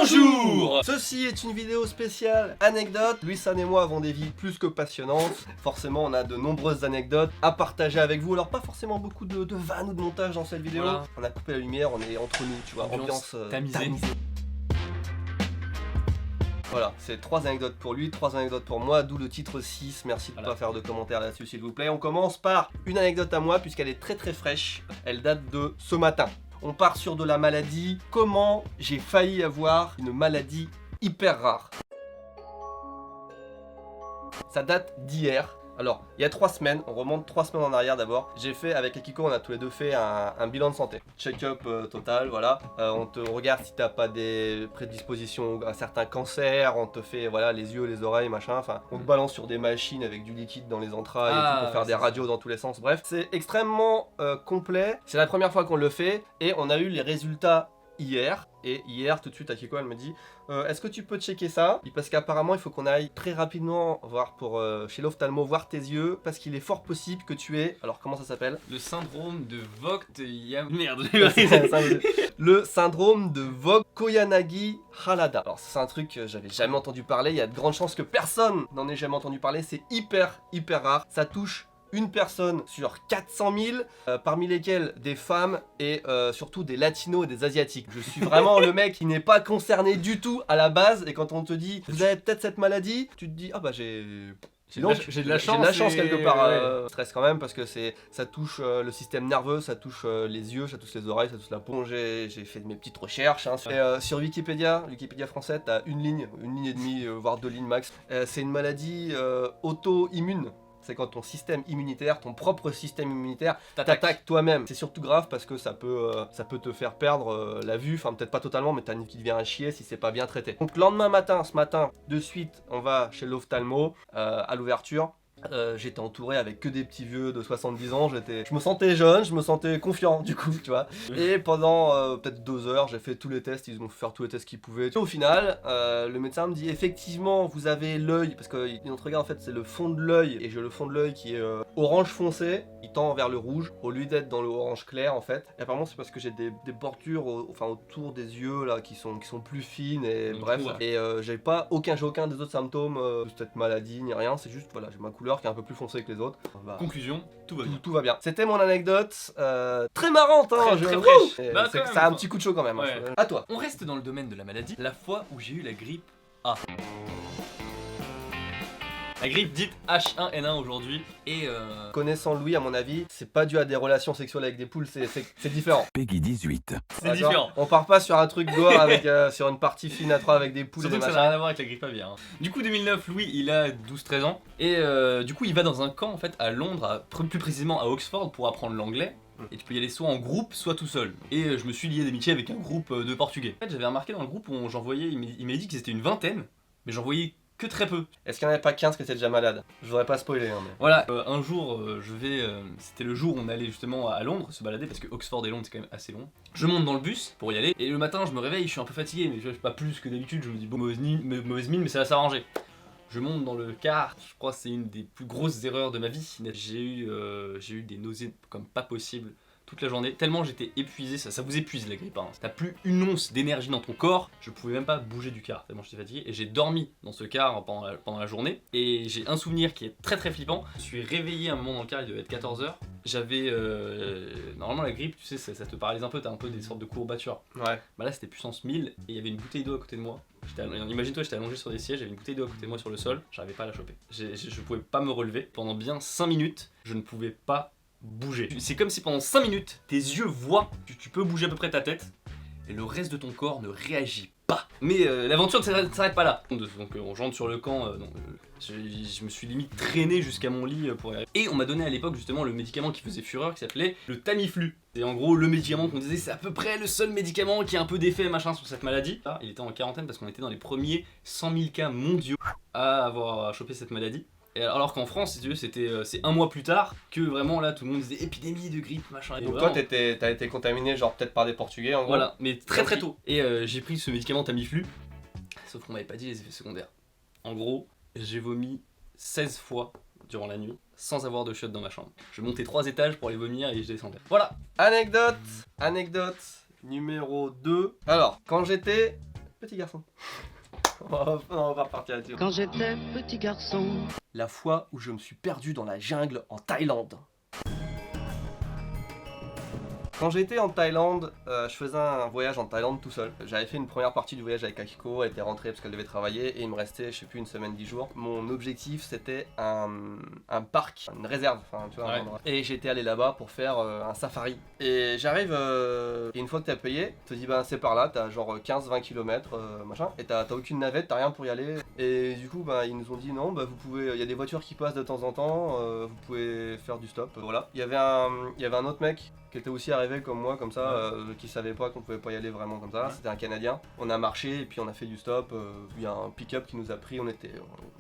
Bonjour. Ceci est une vidéo spéciale anecdote. Luissan et moi avons des vies plus que passionnantes. Forcément, on a de nombreuses anecdotes à partager avec vous. Alors, pas forcément beaucoup de vannes ou de montage dans cette vidéo. Voilà. On a coupé la lumière, on est entre nous, tu vois. Ambiance tamisée. Voilà, c'est 3 anecdotes pour lui, 3 anecdotes pour moi, d'où le titre 6. Merci de ne pas faire de commentaires là-dessus, s'il vous plaît. On commence par une anecdote à moi, puisqu'elle est très fraîche. Elle date de ce matin. On part sur de la maladie. Comment j'ai failli avoir une maladie hyper rare. Ça date d'hier. Alors, il y a 3 semaines, on remonte 3 semaines en arrière d'abord. J'ai fait, avec Akiko, on a tous les deux fait un bilan de santé. Check-up total, voilà. On te regarde si t'as pas des prédispositions à certains cancers, on te fait, voilà, les yeux, les oreilles, machin. Enfin, on te balance sur des machines avec du liquide dans les entrailles et tout pour faire des radios dans tous les sens. Bref, c'est extrêmement complet. C'est la première fois qu'on le fait et on a eu les résultats hier. Et hier, tout de suite, Akiko, elle me dit est-ce que tu peux checker ça? Parce qu'apparemment, il faut qu'on aille très rapidement voir chez l'ophtalmo, voir tes yeux, parce qu'il est fort possible que tu aies... Alors, comment ça s'appelle? Le syndrome de Vogt-Yam... Merde. Le syndrome de Vogt-Koyanagi-Harada. Alors, c'est un truc que j'avais jamais entendu parler. Il y a de grandes chances que personne n'en ait jamais entendu parler. C'est hyper rare. Ça touche une personne sur 400 000, parmi lesquelles des femmes et surtout des latinos et des asiatiques. Je suis vraiment le mec qui n'est pas concerné du tout à la base, et quand on te dit vous avez peut-être cette maladie, tu te dis ah bah j'ai de la chance quelque part. Ouais. Stress quand même parce que ça touche le système nerveux, ça touche les yeux, ça touche les oreilles, ça touche la peau. J'ai fait mes petites recherches. Sur Wikipédia français, t'as une ligne et demie, voire 2 lignes max. C'est une maladie auto-immune. C'est quand ton système immunitaire, ton propre système immunitaire, t'attaque toi-même. C'est surtout grave parce que ça peut te faire perdre la vue, enfin peut-être pas totalement, mais t'as une qui devient un chier si c'est pas bien traité. Donc lendemain matin, ce matin, de suite, on va chez l'ophtalmo à l'ouverture. J'étais entouré avec que des petits vieux de 70 ans, je me sentais jeune, je me sentais confiant du coup, tu vois. Et pendant peut-être 2 heures, j'ai fait tous les tests, ils m'ont fait faire tous les tests qu'ils pouvaient. Et au final, le médecin me dit effectivement vous avez l'œil, parce que notre regard en fait c'est le fond de l'œil, et j'ai le fond de l'œil qui est orange foncé, il tend vers le rouge, au lieu d'être dans le orange clair en fait. Et apparemment c'est parce que j'ai des bordures autour des yeux là qui sont plus fines, et bref. Et j'ai aucun des autres symptômes de cette maladie ni rien, c'est juste voilà, j'ai ma couleur qui est un peu plus foncé que les autres. Bah, conclusion, tout va bien. Tout va bien. C'était mon anecdote, très marrante, hein, très fraîche. Bah, ça a un petit coup de chaud quand même. Ouais. À toi. On reste dans le domaine de la maladie. La fois où j'ai eu la grippe A. La grippe dite H1N1 aujourd'hui, et Connaissant Louis, à mon avis, c'est pas dû à des relations sexuelles avec des poules, c'est différent. Peggy 18. c'est différent. On part pas sur un truc gore avec sur une partie fine à 3 avec des poules Surtout et des que ça n'a machins. rien à voir avec la grippe aviaire. Hein. Du coup, 2009, Louis, il a 12-13 ans, et du coup, il va dans un camp en fait à Londres, plus précisément à Oxford, pour apprendre l'anglais. Et tu peux y aller soit en groupe, soit tout seul. Et je me suis lié d'amitié avec un groupe de Portugais. En fait, j'avais remarqué dans le groupe où j'en voyais, il m'a dit qu'ils étaient une vingtaine, mais j'en voyais que très peu. Est-ce qu'il n'y en avait pas 15 qui étaient déjà malades? Je voudrais pas spoiler. Hein, mais... Voilà, un jour, c'était le jour où on allait justement à Londres se balader, parce que Oxford et Londres c'est quand même assez long. Je monte dans le bus pour y aller, et le matin je me réveille, je suis un peu fatigué, mais je pas plus que d'habitude, je me dis bon, mauvaise mine, mais ça va s'arranger. Je monte dans le car, je crois que c'est une des plus grosses erreurs de ma vie. J'ai eu des nausées comme pas possible toute la journée, tellement j'étais épuisé, ça vous épuise la grippe, hein. T'as plus une once d'énergie dans ton corps, je pouvais même pas bouger du car, tellement j'étais fatigué, et j'ai dormi dans ce car pendant la journée, et j'ai un souvenir qui est très flippant. Je suis réveillé à un moment dans le car, il devait être 14h, j'avais, normalement la grippe, tu sais, ça te paralyse un peu, t'as un peu des sortes de courbatures. Ouais. Bah là c'était puissance 1000, et il y avait une bouteille d'eau à côté de moi. Imagine-toi, j'étais allongé sur des sièges, j'avais une bouteille d'eau à côté de moi sur le sol, j'arrivais pas à la choper. Je pouvais pas me relever, pendant bien 5 minutes, je ne pouvais pas bouger. C'est comme si pendant 5 minutes, tes yeux voient, tu peux bouger à peu près ta tête, et le reste de ton corps ne réagit pas. Mais l'aventure ne s'arrête pas là. Donc on rentre sur le camp, je me suis limite traîné jusqu'à mon lit pour y arriver. Et on m'a donné à l'époque justement le médicament qui faisait fureur, qui s'appelait le Tamiflu. C'est en gros le médicament qu'on disait c'est à peu près le seul médicament qui a un peu d'effet machin sur cette maladie. Là, il était en quarantaine parce qu'on était dans les premiers 100 000 cas mondiaux à avoir chopé cette maladie. Et alors qu'en France, si tu veux, c'est un mois plus tard que vraiment là tout le monde disait épidémie de grippe machin. Donc toi t'as été contaminé genre peut-être par des Portugais en gros. Voilà, mais très tôt. Et j'ai pris ce médicament Tamiflu, sauf qu'on m'avait pas dit les effets secondaires. En gros, j'ai vomi 16 fois durant la nuit sans avoir de chiottes dans ma chambre. Je montais 3 étages pour aller vomir et je descendais. Voilà. Anecdote numéro 2. Alors, quand j'étais petit garçon. On va repartir là-dessus. Quand j'étais petit garçon. La fois où je me suis perdu dans la jungle en Thaïlande. Quand j'étais en Thaïlande, je faisais un voyage en Thaïlande tout seul. J'avais fait une première partie du voyage avec Akiko, elle était rentrée parce qu'elle devait travailler et il me restait, je sais plus, une semaine, 10 jours. Mon objectif c'était un parc, une réserve, enfin tu vois, un endroit. Et j'étais allé là-bas pour faire un safari. Et j'arrive, et une fois que t'as payé, tu te dis bah c'est par là, t'as genre 15-20 km, machin, et t'as aucune navette, t'as rien pour y aller. Et du coup, bah ils nous ont dit non, bah vous pouvez, il y a des voitures qui passent de temps en temps, vous pouvez faire du stop, voilà. Il y avait un autre mec qui était aussi arrivé comme moi, comme ça, qui savait pas qu'on pouvait pas y aller vraiment comme ça. C'était un Canadien. On a marché et puis on a fait du stop. Il y a un pick-up qui nous a pris, on était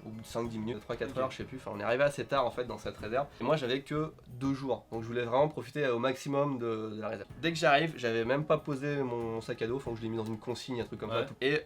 au bout de 5-10 minutes, 3-4 heures, je sais plus. Enfin, on est arrivé assez tard en fait dans cette réserve. Et moi j'avais que 2 jours, donc je voulais vraiment profiter au maximum de la réserve. Dès que j'arrive, j'avais même pas posé mon sac à dos, enfin je l'ai mis dans une consigne, un truc comme ça. Et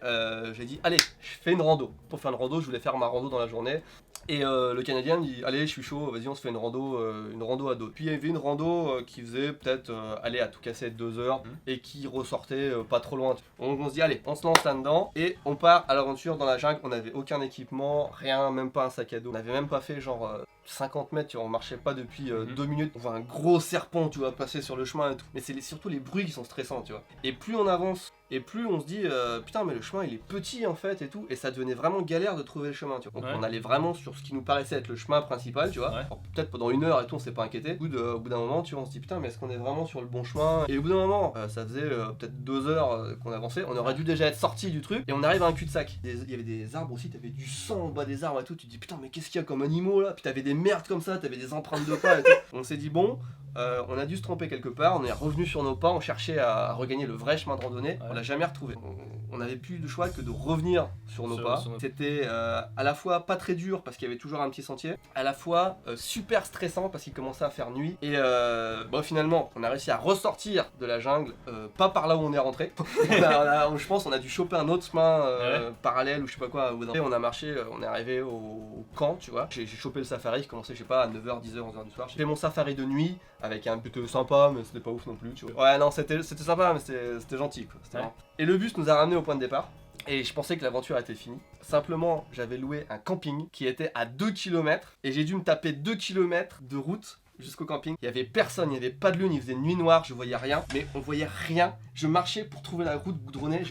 j'ai dit, allez, je fais une rando. Pour faire une rando, je voulais faire ma rando dans la journée. Et le Canadien me dit, allez, je suis chaud, vas-y, on se fait une rando à dos. Puis il y avait une rando qui faisait peut-être aller à tout casser 2 heures et qui ressortait pas trop loin. On se dit, allez, on se lance là-dedans et on part à l'aventure dans la jungle. On n'avait aucun équipement, rien, même pas un sac à dos. On n'avait même pas fait genre 50 mètres, tu vois, on marchait pas depuis 2 minutes. On voit un gros serpent, tu vois, passer sur le chemin et tout. Mais c'est surtout les bruits qui sont stressants, tu vois. Et plus on avance, et plus on se dit putain mais le chemin il est petit en fait et tout, et ça devenait vraiment galère de trouver le chemin, tu vois. Donc on allait vraiment sur ce qui nous paraissait être le chemin principal, tu vois. Peut-être pendant 1 heure et tout on s'est pas inquiété. Au bout d'un moment tu vois on se dit putain mais est-ce qu'on est vraiment sur le bon chemin. Et au bout d'un moment ça faisait peut-être 2 heures qu'on avançait, on aurait dû déjà être sorti du truc et on arrive à un cul-de-sac. Il y avait des arbres aussi, t'avais du sang en bas des arbres et tout, tu te dis putain mais qu'est-ce qu'il y a comme animaux là. Puis t'avais des merdes comme ça, t'avais des empreintes de pas et tout. On s'est dit bon, on a dû se tromper quelque part, on est revenu sur nos pas, on cherchait à regagner le vrai chemin de randonnée, on l'a jamais retrouvé. On n'avait plus de choix que de revenir sur nos pas. C'était à la fois pas très dur parce qu'il y avait toujours un petit sentier, à la fois super stressant parce qu'il commençait à faire nuit. Et bon, finalement, on a réussi à ressortir de la jungle, pas par là où on est rentré. Je pense on a dû choper un autre chemin parallèle ou je sais pas quoi. Et on a marché, on est arrivé au camp, tu vois. J'ai chopé le safari, je commençais je sais pas à 9h, 10h, 11h du soir. J'ai fait mon safari de nuit avec un but sympa mais c'était pas ouf non plus, tu vois. Ouais non c'était sympa mais c'était gentil quoi. Marrant. Et le bus nous a ramené au point de départ. Et je pensais que l'aventure était finie. Simplement, j'avais loué un camping qui était à 2 km. Et j'ai dû me taper 2 km de route jusqu'au camping. Il y avait personne, il n'y avait pas de lune, il faisait nuit noire, je voyais rien. Mais on voyait rien. Je marchais pour trouver la route goudronnée,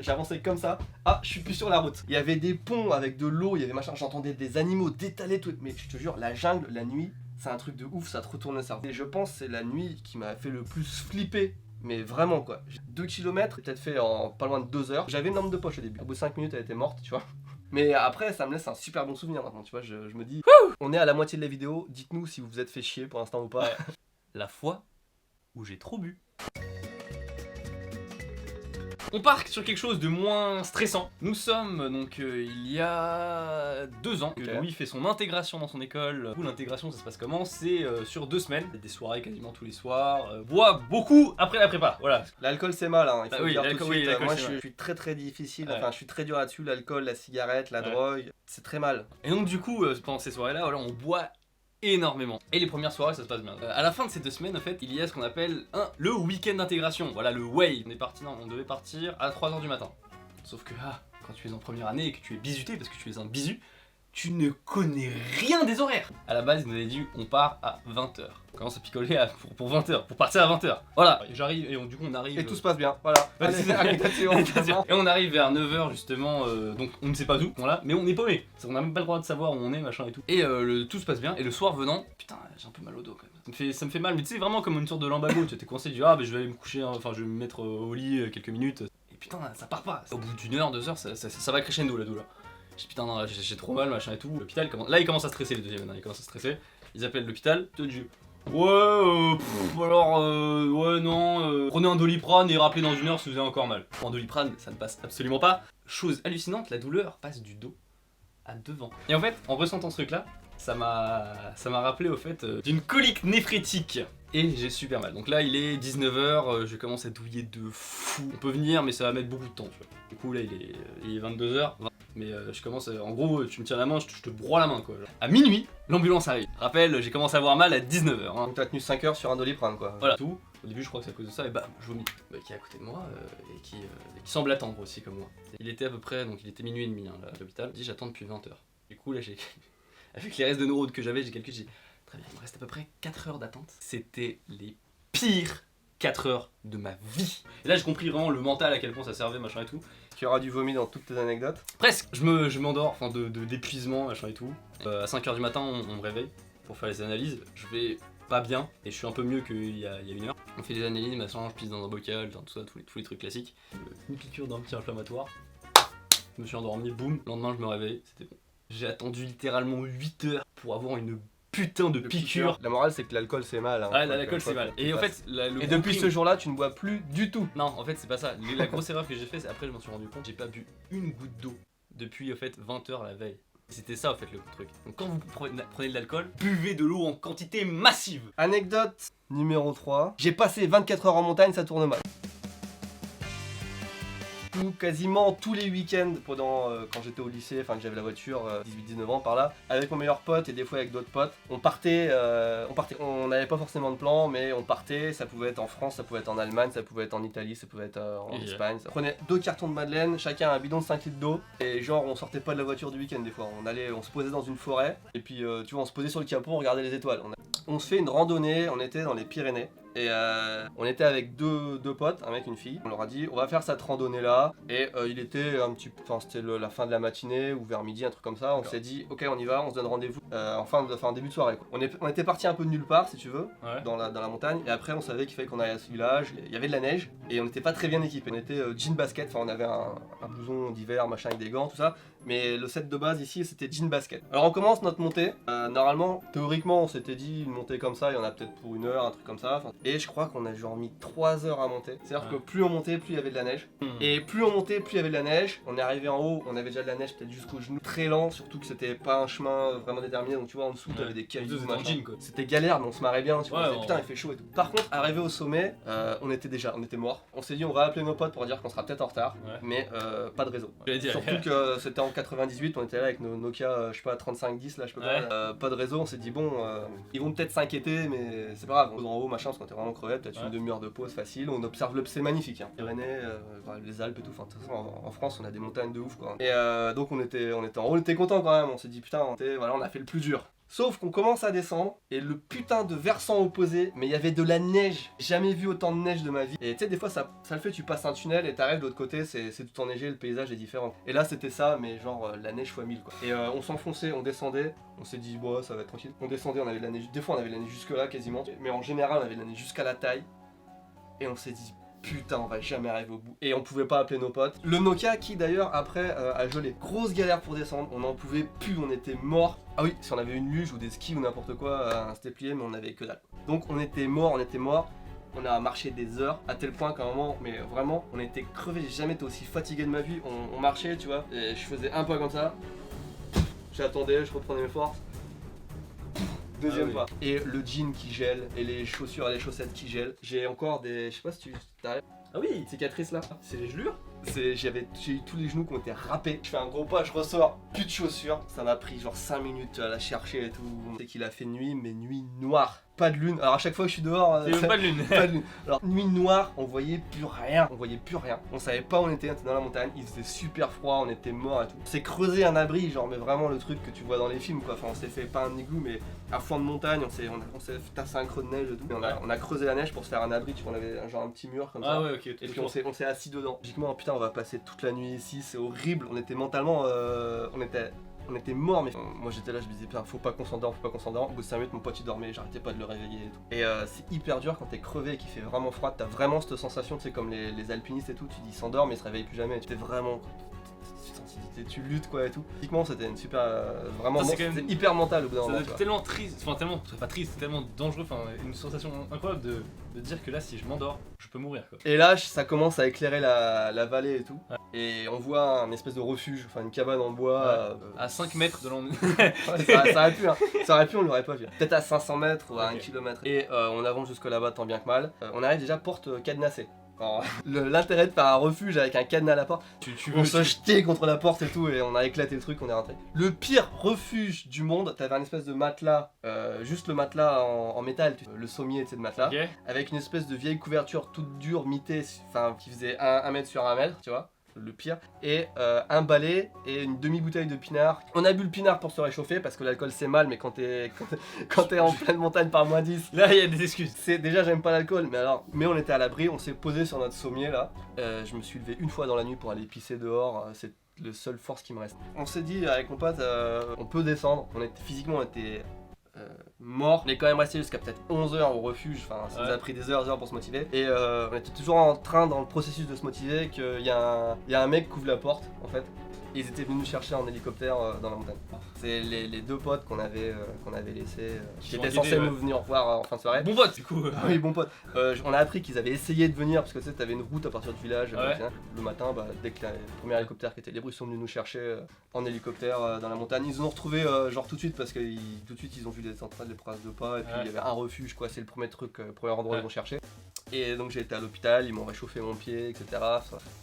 j'avançais comme ça. Ah, je suis plus sur la route. Il y avait des ponts avec de l'eau, il y avait machin. J'entendais des animaux d'étaler tout. Mais je te jure, la jungle, la nuit, c'est un truc de ouf, ça te retourne le cerveau. Et je pense que c'est la nuit qui m'a fait le plus flipper. Mais vraiment quoi, 2 km, peut-être fait en pas loin de 2 heures. J'avais une lampe de poche au début, au bout de 5 minutes elle était morte, tu vois. Mais après ça me laisse un super bon souvenir maintenant, tu vois, je me dis on est à la moitié de la vidéo, dites-nous si vous vous êtes fait chier pour l'instant ou pas. La fois où j'ai trop bu. On part sur quelque chose de moins stressant. Nous sommes donc il y a 2 ans que Louis fait son intégration dans son école. L'intégration ça se passe comment? C'est sur 2 semaines, des soirées quasiment tous les soirs, boit beaucoup après la prépa, voilà. L'alcool c'est mal, hein. Il faut dire tout de suite. Moi je suis très très difficile, enfin je suis très dur là-dessus, l'alcool, la cigarette, la drogue, c'est très mal. Et donc du coup pendant ces soirées là, voilà, on boit énormément. Et les premières soirées ça se passe bien. À la fin de ces 2 semaines en fait, il y a ce qu'on appelle le week-end d'intégration. Voilà le WAY. On devait partir à 3h du matin. Sauf que quand tu es en première année et que tu es bisuté parce que tu es un bisu, tu ne connais rien des horaires. À la base, il nous avait dit on part à 20h. On commence à picoler pour 20h, pour partir à 20h. Voilà, j'arrive et du coup on arrive. Et tout se passe bien, voilà. Et on arrive vers 9h justement, donc on ne sait pas où, voilà, mais on est paumé. On n'a même pas le droit de savoir où on est, machin et tout. Et tout se passe bien, et le soir venant, putain, j'ai un peu mal au dos quand même. Ça me fait mal, mais tu sais, vraiment comme une sorte de lambago. Tu t'es coincé, tu dis je vais aller me coucher, enfin je vais me mettre au lit quelques minutes. Et putain, ça part pas. Au bout d'une heure, 2 heures, ça va crescendo la douleur. Je dis putain non, j'ai trop mal, machin et tout. L'hôpital, là il commence à stresser les deuxièmes, ils commencent à stresser. Ils appellent l'hôpital, te dis ouais, ouais non, prenez un Doliprane et rappelez dans 1 heure si vous avez encore mal. En Doliprane, ça ne passe absolument pas. Chose hallucinante, la douleur passe du dos à devant. Et en fait, en ressentant ce truc là, ça m'a rappelé au fait d'une colique néphrétique. Et j'ai super mal. Donc là il est 19h, je commence à douiller de fou. On peut venir mais ça va mettre beaucoup de temps, tu vois. Du coup là il est 22h. Mais je commence, en gros, tu me tiens la main, je te broie la main quoi. À minuit, l'ambulance arrive. Rappel, j'ai commencé à avoir mal à 19h. Donc t'as tenu 5 heures sur un Doliprane quoi. Voilà, tout. Au début, je crois que c'est à cause de ça, et bam, je vomis. Qui est à côté de moi, et qui semble attendre aussi comme moi. Il était à peu près, donc il était minuit et demi là, à l'hôpital. Il dit j'attends depuis 20h. Du coup, là, avec les restes de neurones que j'avais, j'ai calculé, j'ai dit très bien, il me reste à peu près 4 heures d'attente. C'était les pires 4 heures de ma vie. Et là, j'ai compris vraiment le mental, à quel point ça servait, machin et tout. Tu auras du vomi dans toutes tes anecdotes. Presque. Je m'endors, enfin d'épuisement, machin et tout. À 5h du matin, on me réveille pour faire les analyses. Je vais pas bien, et je suis un peu mieux qu'il y a 1 heure. On fait des analyses, machin, je pisse dans un bocal, enfin, tout ça, tous les trucs classiques. Une piqûre d'anti-inflammatoire. Je me suis endormi, boum. Le lendemain, je me réveille, c'était bon. J'ai attendu littéralement 8 heures pour avoir une putain de piqûre. La morale, c'est que l'alcool, c'est mal. Hein. Ouais, l'alcool, c'est mal. Et en fait, et depuis ce jour-là, tu ne bois plus du tout. Non, en fait, c'est pas ça. La grosse erreur que j'ai fait, c'est après, je m'en suis rendu compte, j'ai pas bu une goutte d'eau depuis, en fait, 20h la veille. C'était ça, en fait, le truc. Donc, quand vous prenez de l'alcool, buvez de l'eau en quantité massive. Anecdote numéro 3. J'ai passé 24 heures en montagne, ça tourne mal. Quasiment tous les week-ends pendant quand j'étais au lycée, enfin que j'avais la voiture, 18-19 ans par là, avec mon meilleur pote et des fois avec d'autres potes, on partait, on n'avait pas forcément de plan, mais on partait, ça pouvait être en France, ça pouvait être en Allemagne, ça pouvait être en Italie, ça pouvait être en Espagne. On prenait 2 cartons de madeleine, chacun un bidon de 5 litres d'eau, et genre on sortait pas de la voiture du week-end des fois, on se posait dans une forêt, et puis tu vois on se posait sur le capot, on regardait les étoiles. On se fait une randonnée, on était dans les Pyrénées. Et on était avec deux potes, un mec et une fille. On leur a dit on va faire cette randonnée là. Et il était un petit peu, enfin c'était la fin de la matinée ou vers midi, un truc comme ça. On s'est dit ok on y va, on se donne rendez-vous en début de soirée quoi. On était parti un peu de nulle part si tu veux, ouais. dans la montagne. Et après on savait qu'il fallait qu'on aille à ce village. Il y avait de la neige et on n'était pas très bien équipés. On était jean basket, enfin on avait un blouson d'hiver machin avec des gants tout ça. Mais le set de base ici c'était jean basket. Alors on commence notre montée. Normalement, théoriquement on s'était dit une montée comme ça, il y en a peut-être pour 1 heure, un truc comme ça. Et je crois qu'on a genre mis 3 heures à monter. C'est-à-dire que plus on montait, plus il y avait de la neige. Et plus on montait, plus il y avait de la neige. On est arrivé en haut, on avait déjà de la neige peut-être jusqu'aux genoux. Très lent, surtout que c'était pas un chemin vraiment déterminé. Donc tu vois en dessous t'avais des cailloux. C'était galère mais on se marrait bien. Tu vois, on disait, putain il fait chaud et tout. Par contre arrivé au sommet, on était morts. On s'est dit on va appeler nos potes pour dire qu'on sera peut-être en retard. Mais pas de réseau. Surtout que c'était en 98, on était là avec nos Nokia, je sais pas 3510 là je peux pas de réseau. On s'est dit bon ils vont peut-être s'inquiéter mais c'est pas grave. On est en haut machin parce qu'on était vraiment crevé, peut-être une demi-heure de pause facile. On observe c'est magnifique. Pyrénées, les Alpes et tout. Enfin de toute façon en France on a des montagnes de ouf quoi. Et donc on était en haut, on était content quand même. On s'est dit putain on a fait le plus dur. Sauf qu'on commence à descendre et le putain de versant opposé, mais il y avait de la neige. Jamais vu autant de neige de ma vie. Et tu sais des fois ça le fait, tu passes un tunnel et t'arrives de l'autre côté, c'est tout enneigé, le paysage est différent. Et là c'était ça, mais genre la neige x 1000 quoi. Et on s'enfonçait, on descendait, on s'est dit bon ça va être tranquille. On descendait, on avait de la neige, des fois on avait de la neige jusque là quasiment, mais en général on avait de la neige jusqu'à la taille. Et on s'est dit putain on va jamais arriver au bout. Et on pouvait pas appeler nos potes. Le Nokia qui d'ailleurs après a gelé. Grosse galère pour descendre, on n'en pouvait plus, on était morts. Ah oui, si on avait une luge ou des skis ou n'importe quoi, un step plié, mais on avait que dalle. Donc on était morts. On a marché des heures à tel point qu'à un moment, mais vraiment, on était crevés. J'ai jamais été aussi fatigué de ma vie. On marchait, tu vois, et je faisais un pas comme ça. J'attendais, je reprenais mes forces. Deuxième pas. Et le jean qui gèle, et les chaussures et les chaussettes qui gèlent. J'ai encore des. Je sais pas si tu t'arrêtes. Ah oui, cicatrices là. c'est les gelures. J'ai eu tous les genoux qui ont été râpés. Je fais un gros pas, je ressors, plus de chaussures. Ça m'a pris genre 5 minutes à la chercher et tout. C'est qu'il a fait nuit, mais nuit noire. Pas de lune. Alors à chaque fois que je suis dehors, c'est pas de lune. Pas de lune. Alors nuit noire, on voyait plus rien. On savait pas où on était dans la montagne. Il faisait super froid, on était morts et tout. On s'est creusé un abri, genre mais vraiment le truc que tu vois dans les films quoi. Enfin on s'est fait pas un igloo mais un flanc de montagne. On s'est tassé un creux de neige et tout. On a creusé la neige pour se faire un abri. Tu vois, on avait genre un petit mur comme ça. Ah ouais ok. Et puis on s'est assis dedans. Logiquement putain on va passer toute la nuit ici, c'est horrible. On était mentalement, on était morts, mais moi j'étais là, je me disais putain faut pas qu'on s'endorme. Au bout de 5 minutes mon pote il dormait, j'arrêtais pas de le réveiller et tout. Et c'est hyper dur quand t'es crevé et qu'il fait vraiment froid, t'as vraiment cette sensation, tu sais comme les alpinistes et tout, tu dis s'endort mais il se réveille plus jamais. Tu es vraiment, tu luttes quoi et tout. Physiquement c'était une super, vraiment c'était hyper mental au bout d'un moment. C'est tellement triste, enfin tellement, pas triste, c'est tellement dangereux, enfin une sensation incroyable de dire que là si je m'endors, je peux mourir quoi. Et là ça commence à éclairer la vallée et tout. Ouais. Et on voit un espèce de refuge, enfin une cabane en bois. À 5 mètres de l'endroit. Ouais, ça aurait pu, hein. Ça aurait pu, on l'aurait pas vu. Peut-être à 500 mètres ou à 1 km. Et on avance jusque là-bas tant bien que mal. On arrive déjà porte cadenassée. Alors, l'intérêt de faire un refuge avec un cadenas à la porte, Tu on se jetait contre la porte et tout, et on a éclaté le truc, on est rentré. Le pire refuge du monde, t'avais un espèce de matelas, juste le matelas en métal, le sommier de matelas, Ok. avec une espèce de vieille couverture toute dure, mitée, enfin qui faisait 1 mètre sur 1 mètre, tu vois. Le pire, et un balai et une demi-bouteille de pinard. On a bu le pinard pour se réchauffer parce que l'alcool c'est mal, mais quand t'es en pleine montagne par -10, Là, il y a des excuses. c'est déjà j'aime pas l'alcool, mais on était à l'abri, on s'est posé sur notre sommier là. Je me suis levé une fois dans la nuit pour aller pisser dehors, c'est le seul force qui me reste. On s'est dit avec mon pote, on peut descendre, physiquement on était mort, mais quand même resté jusqu'à peut-être 11 heures au refuge, enfin ça nous a pris des heures pour se motiver, et on était toujours en train dans le processus de se motiver qu'il y a un mec qui ouvre la porte en fait. Ils étaient venus nous chercher en hélicoptère dans la montagne. C'est les 2 potes qu'on avait laissés, qui étaient censés nous venir voir en fin de soirée. Bon vote, du coup. Oui, bon pote. On a appris qu'ils avaient essayé de venir parce que tu sais, t'avais une route à partir du village. Ouais. Le matin, dès que le premier hélicoptère qui était libre, ils sont venus nous chercher en hélicoptère dans la montagne. Ils nous ont retrouvés genre tout de suite parce que tout de suite ils ont vu des centrales, des traces de pas, et puis il y avait un refuge quoi. C'est le premier truc, premier endroit où ils vont chercher. Et donc j'ai été à l'hôpital, ils m'ont réchauffé mon pied, etc.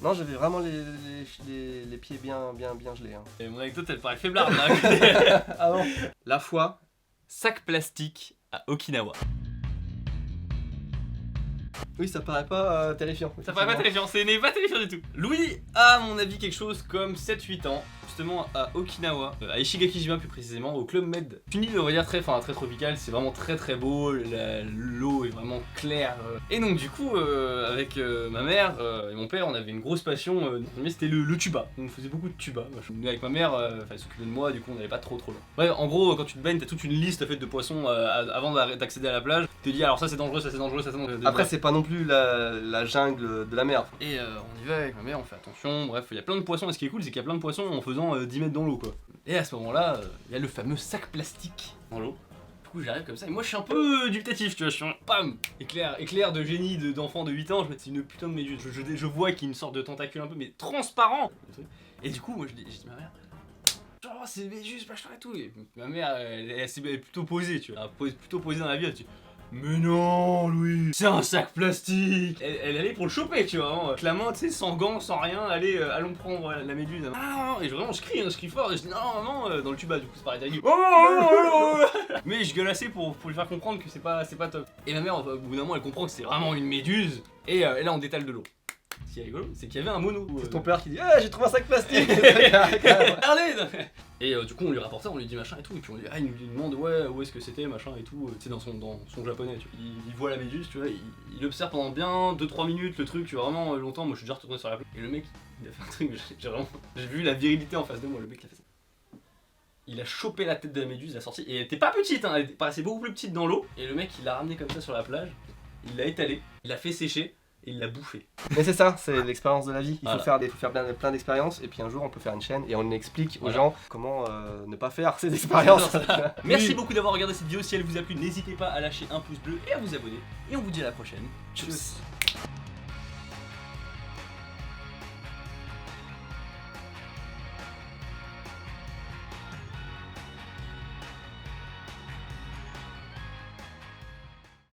Non, j'avais vraiment les pieds bien gelés. Hein. Et mon anecdote, elle paraît faiblarde là. Ah bon. La fois. Sac plastique à Okinawa. Oui, ça paraît pas terrifiant. Ça paraît pas terrifiant, ce n'est pas terrifiant du tout. Louis a, à mon avis, quelque chose comme 7-8 ans, justement à Okinawa, à Ishigakijima plus précisément, au Club Med. Une île, on va dire, très tropicale, c'est vraiment très beau, l'eau est vraiment claire. Et donc, du coup, avec ma mère et mon père, on avait une grosse passion, mais c'était le tuba. On faisait beaucoup de tuba. Avec ma mère, elle s'occupait de moi, du coup, on n'allait pas trop loin. Ouais, en gros, quand tu te baignes, t'as toute une liste faite de poissons avant d'accéder à la plage. Tu te dis, alors ça c'est dangereux, ça c'est dangereux, ça c'est dangereux. Après, c'est pas non plus la jungle de la mer. Et on y va avec ma mère, on fait attention, bref, il y a plein de poissons, et ce qui est cool c'est qu'il y a plein de poissons en faisant 10 mètres dans l'eau quoi. Et à ce moment-là, il y a le fameux sac plastique dans l'eau. Du coup j'arrive comme ça, et moi je suis un peu dubitatif, tu vois, je suis un pam éclair de génie d'enfant de 8 ans, je me dis c'est une putain de méduse, je vois qu'il y a une sorte de tentacule un peu, mais transparent. Et du coup, moi je dis à ma mère, oh c'est une méduse, machin et tout, et ma mère elle est plutôt posée, tu vois, plutôt posée dans la vie, elle dit mais non, Louis, c'est un sac plastique. Elle allait pour le choper, tu vois, hein. Clairement, tu sais, sans gants, sans rien, allons prendre la méduse. Ah, et vraiment, je crie fort, et je dis non, dans le tuba, du coup, c'est pareil, t'as dit, oh. Mais je gueule assez pour lui faire comprendre que c'est pas top. Et ma mère, au bout d'un moment, elle comprend que c'est vraiment une méduse, et là, on détale de l'eau. Ce qui est rigolo, c'est qu'il y avait un mono. C'est ton père qui dit j'ai trouvé un sac plastique. Regardez. Et du coup on lui rapporte ça, on lui dit machin et tout, et puis on lui il nous demande ouais où est-ce que c'était machin et tout, c'est dans son japonais, tu vois. Il voit la méduse, tu vois, il observe pendant bien 2-3 minutes le truc, tu vois, vraiment longtemps, moi je suis déjà retourné sur la plage. Et le mec il a fait un truc, j'ai vu la virilité en face de moi, le mec il a fait ça. Il a chopé la tête de la méduse, il a sorti, et elle était pas petite, hein, elle paraissait beaucoup plus petite dans l'eau, et le mec il l'a ramené comme ça sur la plage, il l'a étalé, il l'a fait sécher, et il l'a bouffé. Mais c'est ça, c'est l'expérience de la vie. Il faut Voilà. faire plein d'expériences, et puis un jour on peut faire une chaîne et on explique aux Voilà. gens comment ne pas faire ces expériences. Merci beaucoup d'avoir regardé cette vidéo, si elle vous a plu, n'hésitez pas à lâcher un pouce bleu et à vous abonner, et on vous dit à la prochaine. Tchuss.